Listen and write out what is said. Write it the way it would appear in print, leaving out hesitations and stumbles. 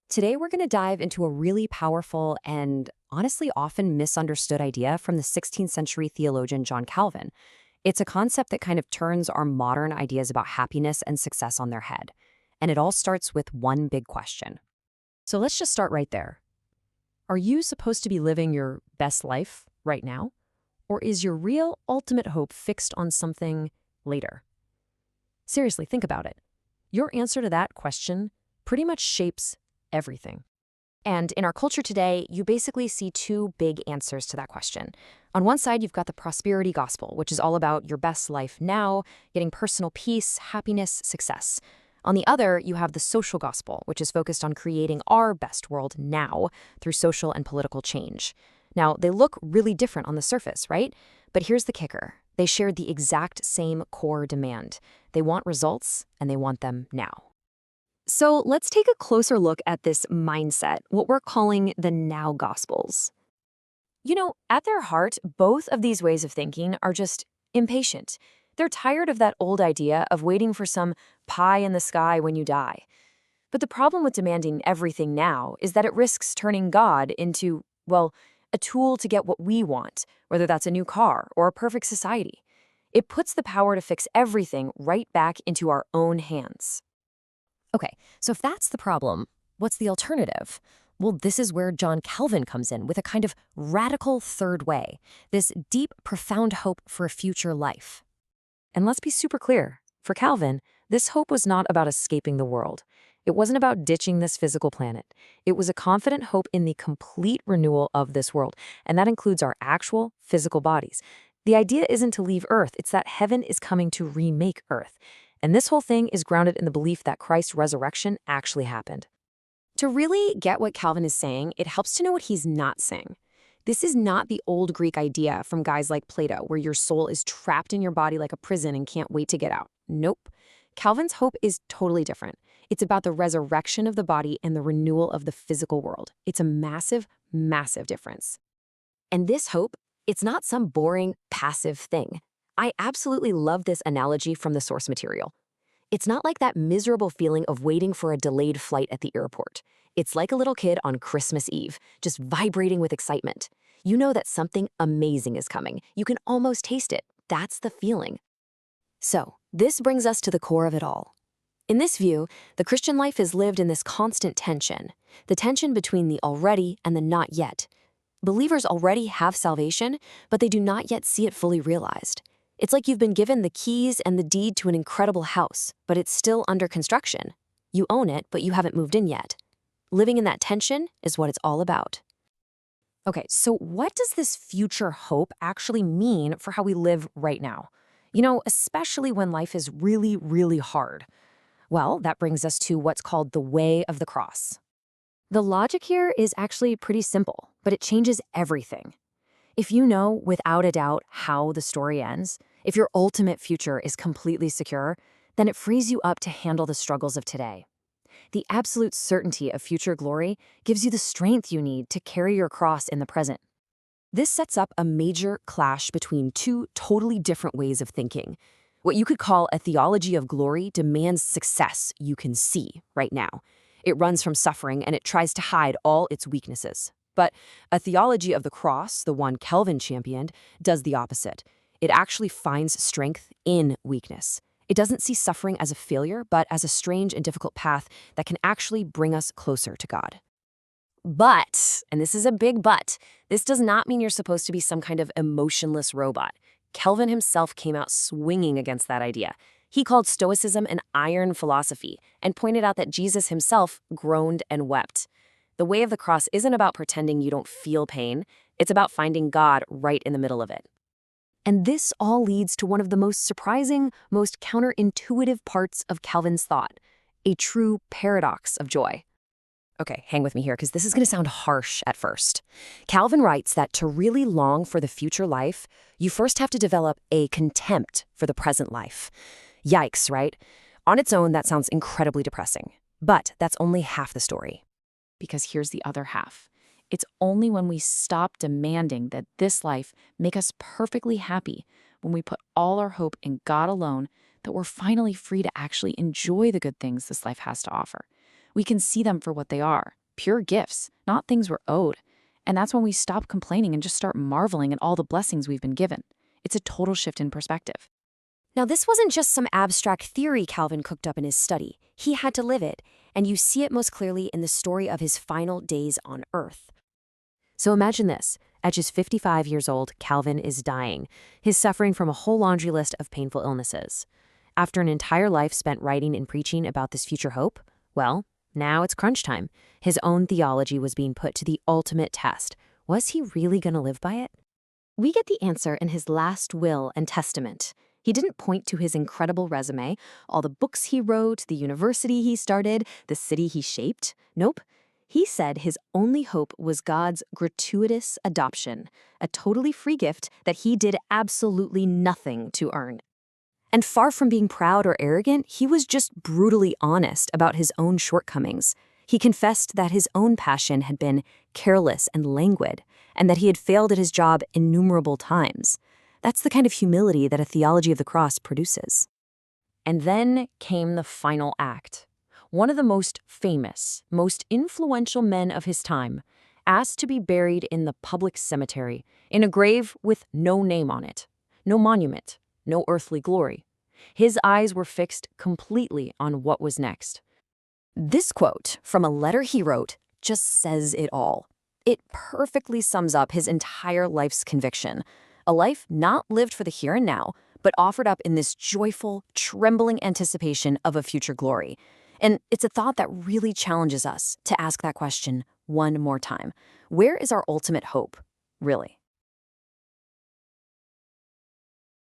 Today, we're going to dive into a really powerful and honestly often misunderstood idea from the 16th century theologian John Calvin. It's a concept that kind of turns our modern ideas about happiness and success on their head. And it all starts with one big question. So let's just start right there. Are you supposed to be living your best life right now? Or is your real ultimate hope fixed on something later? Seriously, think about it. Your answer to that question pretty much shapes everything. And in our culture today, you basically see two big answers to that question. On one side, you've got the prosperity gospel, which is all about your best life now, getting personal peace, happiness, success. On the other, you have the social gospel, which is focused on creating our best world now through social and political change. Now, they look really different on the surface, right? But here's the kicker. They share the exact same core demand. They want results, and they want them now. So let's take a closer look at this mindset, what we're calling the now gospels. At their heart, both of these ways of thinking are just impatient. They're tired of that old idea of waiting for some pie in the sky when you die. But the problem with demanding everything now is that it risks turning God into, well, a tool to get what we want, whether that's a new car or a perfect society. It puts the power to fix everything right back into our own hands. Okay, so if that's the problem, what's the alternative? Well, this is where John Calvin comes in with a kind of radical third way, this deep, profound hope for a future life. And let's be super clear. For Calvin, this hope was not about escaping the world. It wasn't about ditching this physical planet. It was a confident hope in the complete renewal of this world, and that includes our actual physical bodies. The idea isn't to leave Earth, it's that heaven is coming to remake Earth. And this whole thing is grounded in the belief that Christ's resurrection actually happened. To really get what Calvin is saying, it helps to know what he's not saying. This is not the old Greek idea from guys like Plato, where your soul is trapped in your body like a prison and can't wait to get out. Nope. Calvin's hope is totally different. It's about the resurrection of the body and the renewal of the physical world. It's a massive, massive difference. And this hope, it's not some boring, passive thing. I absolutely love this analogy from the source material. It's not like that miserable feeling of waiting for a delayed flight at the airport. It's like a little kid on Christmas Eve, just vibrating with excitement. You know that something amazing is coming. You can almost taste it. That's the feeling. So, this brings us to the core of it all. In this view, the Christian life is lived in this constant tension, the tension between the already and the not yet. Believers already have salvation, but they do not yet see it fully realized. It's like you've been given the keys and the deed to an incredible house, but it's still under construction. You own it, but you haven't moved in yet. Living in that tension is what it's all about. Okay, so what does this future hope actually mean for how we live right now? Especially when life is really, really hard. Well, that brings us to what's called the way of the cross. The logic here is actually pretty simple, but it changes everything. If you know without a doubt how the story ends, if your ultimate future is completely secure, then it frees you up to handle the struggles of today. The absolute certainty of future glory gives you the strength you need to carry your cross in the present. This sets up a major clash between two totally different ways of thinking. What you could call a theology of glory demands success you can see right now. It runs from suffering and it tries to hide all its weaknesses. But a theology of the cross, the one Calvin championed, does the opposite. It actually finds strength in weakness. It doesn't see suffering as a failure, but as a strange and difficult path that can actually bring us closer to God. But, and this is a big but, this does not mean you're supposed to be some kind of emotionless robot. Calvin himself came out swinging against that idea. He called Stoicism an iron philosophy and pointed out that Jesus himself groaned and wept. The way of the cross isn't about pretending you don't feel pain. It's about finding God right in the middle of it. And this all leads to one of the most surprising, most counterintuitive parts of Calvin's thought, a true paradox of joy. Okay, hang with me here because this is going to sound harsh at first. Calvin writes that to really long for the future life, you first have to develop a contempt for the present life. Yikes, right? On its own, that sounds incredibly depressing. But that's only half the story. Because here's the other half. It's only when we stop demanding that this life make us perfectly happy, when we put all our hope in God alone, that we're finally free to actually enjoy the good things this life has to offer. We can see them for what they are, pure gifts, not things we're owed. And that's when we stop complaining and just start marveling at all the blessings we've been given. It's a total shift in perspective. Now, this wasn't just some abstract theory Calvin cooked up in his study. He had to live it, and you see it most clearly in the story of his final days on Earth. So imagine this. At just 55 years old, Calvin is dying. He's suffering from a whole laundry list of painful illnesses. After an entire life spent writing and preaching about this future hope, well, now it's crunch time. His own theology was being put to the ultimate test. Was he really going to live by it? We get the answer in his last will and testament. He didn't point to his incredible resume, all the books he wrote, the university he started, the city he shaped. Nope. He said his only hope was God's gratuitous adoption, a totally free gift that he did absolutely nothing to earn. And far from being proud or arrogant, he was just brutally honest about his own shortcomings. He confessed that his own passion had been careless and languid, and that he had failed at his job innumerable times. That's the kind of humility that a theology of the cross produces. And then came the final act. One of the most famous, most influential men of his time, asked to be buried in the public cemetery, in a grave with no name on it, no monument, no earthly glory. His eyes were fixed completely on what was next. This quote from a letter he wrote just says it all. It perfectly sums up his entire life's conviction, a life not lived for the here and now, but offered up in this joyful, trembling anticipation of a future glory. And it's a thought that really challenges us to ask that question one more time. Where is our ultimate hope, really?